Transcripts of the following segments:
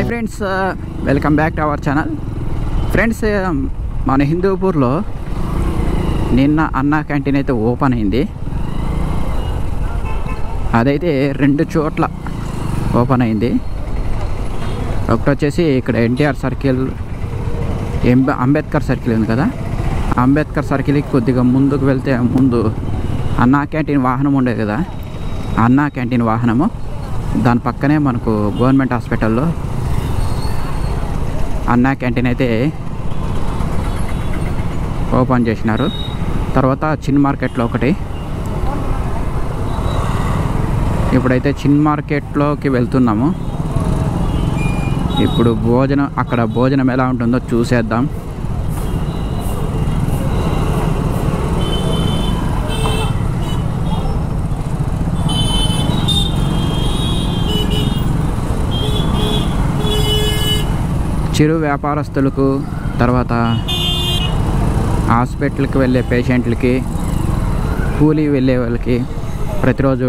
Friends, welcome back to our channel. Friends, మన హిందూపూర్లో నిన్న అన్నా క్యాంటీన్ అయితే ఓపెన్ అయింది. అదైతే 2 చోట్ల ఓపెన్ అయింది. ఒకటి వచ్చేసి ఇక్కడ ఎన్టీఆర్ సర్కిల్, అంబేద్కర్ సర్కిల్ ఉంది కదా, అంబేద్కర్ సర్కిల్కి కొద్దిగా ముందుకు వెళ్తే ముందు అన్నా క్యాంటీన్ వాహనం ఉండేది కదా, అన్నా క్యాంటీన్ వాహనము దాని పక్కనే మనకు గవర్నమెంట్ హాస్పిటల్లో అన్నా క్యాంటీన్ అయితే ఓపెన్ చేసినారు. తర్వాత చిన్న మార్కెట్లో ఒకటి. ఇప్పుడైతే చిన్న మార్కెట్లోకి వెళ్తున్నాము. ఇప్పుడు అక్కడ భోజనం ఎలా ఉంటుందో చూసేద్దాం. చిరు వ్యాపారస్తులకు, తర్వాత హాస్పిటల్కి వెళ్ళే పేషెంట్లకి, కూలీ వెళ్ళే వాళ్ళకి, ప్రతిరోజు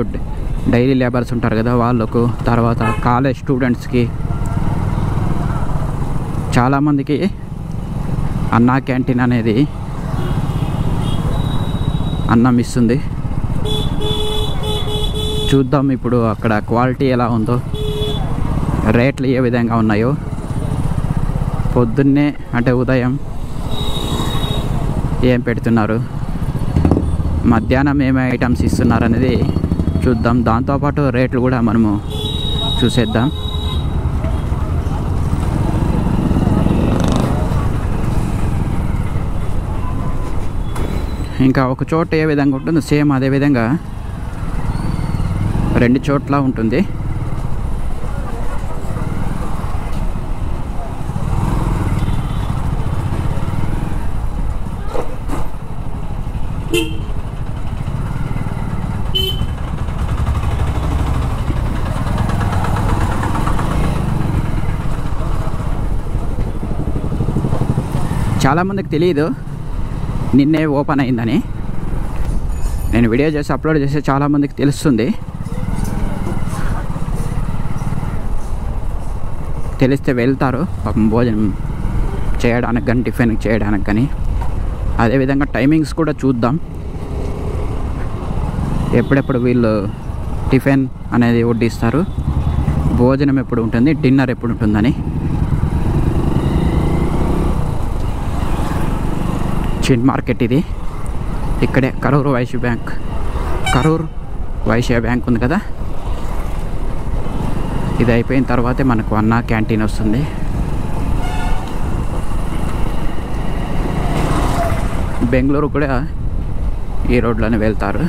డైలీ లేబర్స్ ఉంటారు కదా వాళ్ళకు, తర్వాత కాలేజ్ స్టూడెంట్స్కి, చాలామందికి అన్నా క్యాంటీన్ అనేది అన్నం ఇస్తుంది. చూద్దాం ఇప్పుడు అక్కడ క్వాలిటీ ఎలా ఉందో, రేట్లు ఏ విధంగా ఉన్నాయో. పొద్దున్నే అంటే ఉదయం ఏం పెడుతున్నారు, మధ్యాహ్నం ఏమే ఐటమ్స్ ఇస్తున్నారు అనేది చూద్దాం. దాంతోపాటు రేట్లు కూడా మనము చూసేద్దాం. ఇంకా ఒక చోట ఏ విధంగా ఉంటుందో సేమ్ అదే విధంగా 2 చోట్ల ఉంటుంది. చాలామందికి తెలియదు నిన్నే ఓపెన్ అయిందని. నేను వీడియో చేసి అప్లోడ్ చేస్తే చాలామందికి తెలుస్తుంది. తెలిస్తే వెళ్తారు పాపం భోజనం చేయడానికి కానీ, టిఫిన్ చేయడానికి కానీ. అదేవిధంగా టైమింగ్స్ కూడా చూద్దాం, ఎప్పుడెప్పుడు వీళ్ళు టిఫిన్ అనేది వడ్డిస్తారు, భోజనం ఎప్పుడు ఉంటుంది, డిన్నర్ ఎప్పుడు ఉంటుందని. చిన్న మార్కెట్ ఇది. ఇక్కడే కరూర్ వైశ్య బ్యాంక్ ఉంది కదా, ఇది అయిపోయిన తర్వాతే మనకు అన్నా క్యాంటీన్ వస్తుంది. బెంగళూరు కూడా ఈ రోడ్లోనే వెళ్తారు.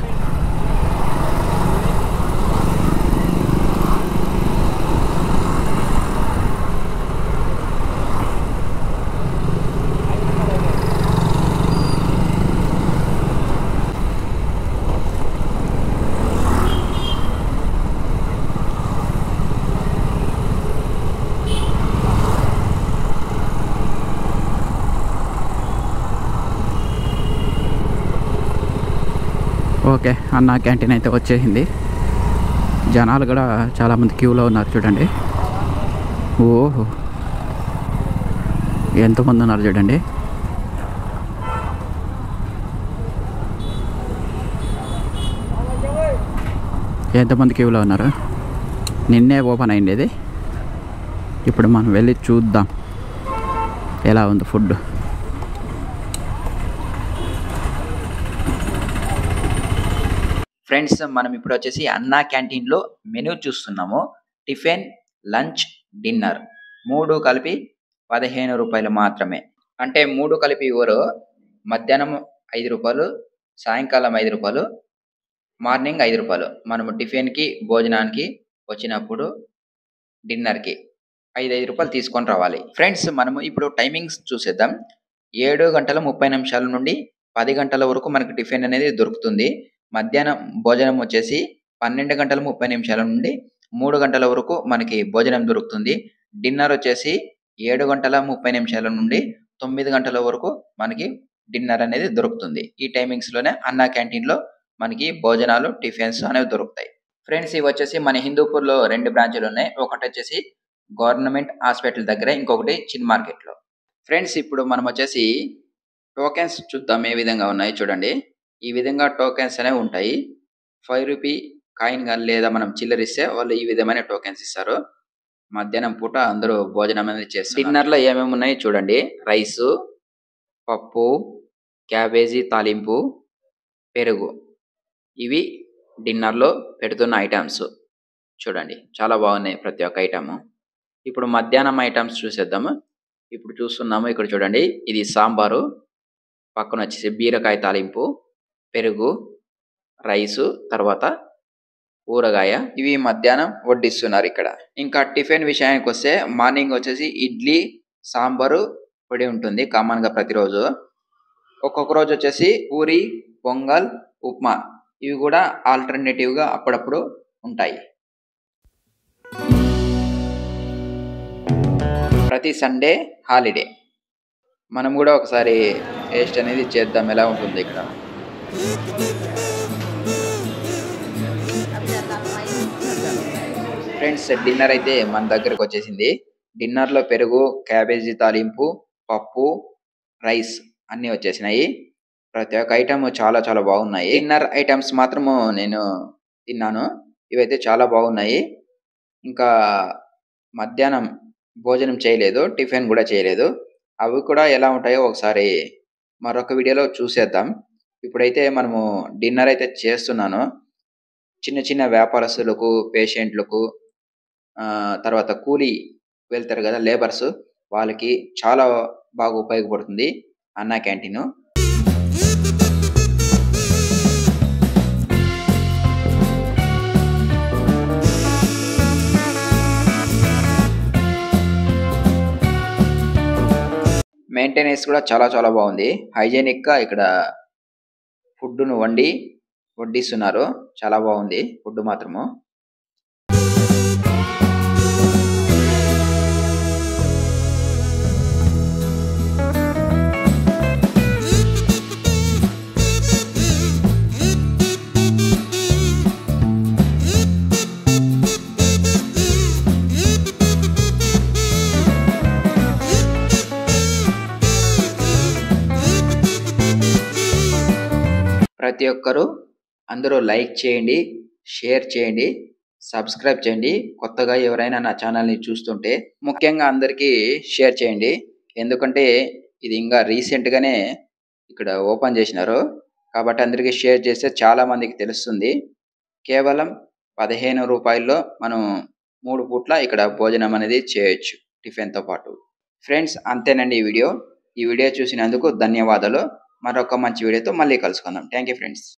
ఓకే, అన్నా క్యాంటీన్ అయితే వచ్చేసింది. జనాలు కూడా చాలామంది క్యూలో ఉన్నారు చూడండి. ఓహో, ఎంతమంది ఉన్నారు చూడండి. ఎంతమంది క్యూలో ఉన్నారు. నిన్నే ఓపెన్ అయింది ఇది. ఇప్పుడు మనం వెళ్ళి చూద్దాం ఎలా ఉంది ఫుడ్. ఫ్రెండ్స్, మనం ఇప్పుడు వచ్చేసి అన్నా క్యాంటీన్లో మెనూ చూస్తున్నాము. టిఫిన్, లంచ్, డిన్నర్ 3 కలిపి 15 రూపాయలు మాత్రమే. అంటే 3 కలిపి ఇవ్వరు. మధ్యాహ్నం 5 రూపాయలు, సాయంకాలం 5 రూపాయలు, మార్నింగ్ 5 రూపాయలు. మనము టిఫిన్కి, భోజనానికి వచ్చినప్పుడు డిన్నర్కి 5 రూపాయలు తీసుకొని రావాలి. ఫ్రెండ్స్, మనము ఇప్పుడు టైమింగ్స్ చూసేద్దాం. 7:30 నుండి 10 గంటల వరకు మనకు టిఫిన్ అనేది దొరుకుతుంది. మధ్యాహ్నం భోజనం వచ్చేసి 12:30 నుండి 3 గంటల వరకు మనకి భోజనం దొరుకుతుంది. డిన్నర్ వచ్చేసి 7:30 నుండి 9 గంటల వరకు మనకి డిన్నర్ అనేది దొరుకుతుంది. ఈ టైమింగ్స్లోనే అన్నా క్యాంటీన్లో మనకి భోజనాలు, టిఫిన్స్ అనేవి దొరుకుతాయి. ఫ్రెండ్స్, ఇవి వచ్చేసి మన హిందూపూర్లో 2 బ్రాంచ్లు ఉన్నాయి. ఒకటి వచ్చేసి గవర్నమెంట్ హాస్పిటల్ దగ్గర ఇంకొకటి చిన్న మార్కెట్‌లో. ఫ్రెండ్స్ ఇప్పుడు మనం వచ్చేసి టోకెన్స్ చూద్దాం ఏ విధంగా ఉన్నాయి చూడండి. ఈ విధంగా టోకెన్స్ అనేవి ఉంటాయి. రూ. 5 కాయిన్ గాని లేదా మనం చిల్లరిస్తే వాళ్ళు ఈ విధమైన టోకెన్స్ ఇస్తారు. మధ్యాహ్నం పూట అందరూ భోజనం అనేది చేస్తున్నారు. డిన్నర్‌లో ఏమేమి ఉన్నాయి చూడండి. రైసు, పప్పు, క్యాబేజీ తాలింపు, పెరుగు. ఇవి డిన్నర్‌లో పెడుతున్న ఐటెమ్స్. చూడండి చాలా బాగున్నాయి ప్రతి ఒక్క ఐటెము. ఇప్పుడు మధ్యాహ్నం ఐటెమ్స్ చూసేద్దాము. ఇప్పుడు చూస్తున్నాము ఇక్కడ చూడండి. ఇది సాంబారు, పక్కన వచ్చేసి బీరకాయ తాలింపు, పెరుగు, రైసు, తర్వాత ఊరగాయ. ఇవి మధ్యాహ్నం వడ్డిస్తున్నారు ఇక్కడ. ఇంకా టిఫిన్ విషయానికొస్తే మార్నింగ్ వచ్చేసి ఇడ్లీ, సాంబారు, పొడి ఉంటుంది కామన్‌గా ప్రతిరోజు. ఒక్కొక్క రోజు వచ్చేసి పూరి, పొంగల్, ఉప్మా ఇవి కూడా ఆల్టర్‌నేటివ్‌గా అప్పుడప్పుడు ఉంటాయి. ప్రతి సండే హాలిడే. మనం కూడా ఒకసారి టేస్ట్ అనేది చేద్దాం ఎలా ఉంటుంది ఇక్కడ. ఫ్రెండ్స్ డిన్నర్ అయితే మన దగ్గరకు వచ్చేసింది. డిన్నర్‌లో పెరుగు, క్యాబేజీ తాలింపు, పప్పు, రైస్ అన్నీ వచ్చేసినాయి. ప్రతి ఒక్క ఐటెము చాలా చాలా బాగున్నాయి. డిన్నర్ ఐటెమ్స్ మాత్రము నేను తిన్నాను. ఇవైతే చాలా బాగున్నాయి. ఇంకా మధ్యాహ్నం భోజనం చేయలేదు. టిఫిన్ కూడా చేయలేదు. అవి కూడా ఎలా ఉంటాయో ఒకసారి మరొక వీడియోలో చూసేద్దాం. ఇప్పుడైతే మనము డిన్నర్ అయితే చేస్తున్నాను. చిన్న చిన్న వ్యాపారస్తులకు, పేషెంట్‌లకు తర్వాత కూలీ వెళ్తారు కదా లేబర్స్ వాళ్ళకి చాలా బాగా ఉపయోగపడుతుంది అన్నా క్యాంటీను. మెయింటెనెన్స్ కూడా చాలా చాలా బాగుంది. హైజీనిక్‌గా ఇక్కడ ఫుడ్‌ను వడ్డిస్తున్నారు. చాలా బాగుంది ఫుడ్ మాత్రము. ప్రతి ఒక్కరూ అందరూ లైక్ చేయండి, షేర్ చేయండి, సబ్స్క్రైబ్ చేయండి. కొత్తగా ఎవరైనా నా ఛానల్‌ని చూస్తుంటే ముఖ్యంగా అందరికీ షేర్ చేయండి. ఎందుకంటే ఇది ఇంకా రీసెంట్‌గానే ఇక్కడ ఓపెన్ చేసినారు. కాబట్టి అందరికీ షేర్ చేస్తే చాలా మందికి తెలుస్తుంది. కేవలం రూ. 15లో మనం 3 పూట్ల ఇక్కడ భోజనం అనేది చేయొచ్చు టిఫిన్‌తో పాటు. ఫ్రెండ్స్ అంతేనండి ఈ వీడియో. ఈ వీడియో చూసినందుకు ధన్యవాదాలు. మరొక మంచి వీడియోతో మళ్ళీ కలుసుకుందాం. Thank you friends.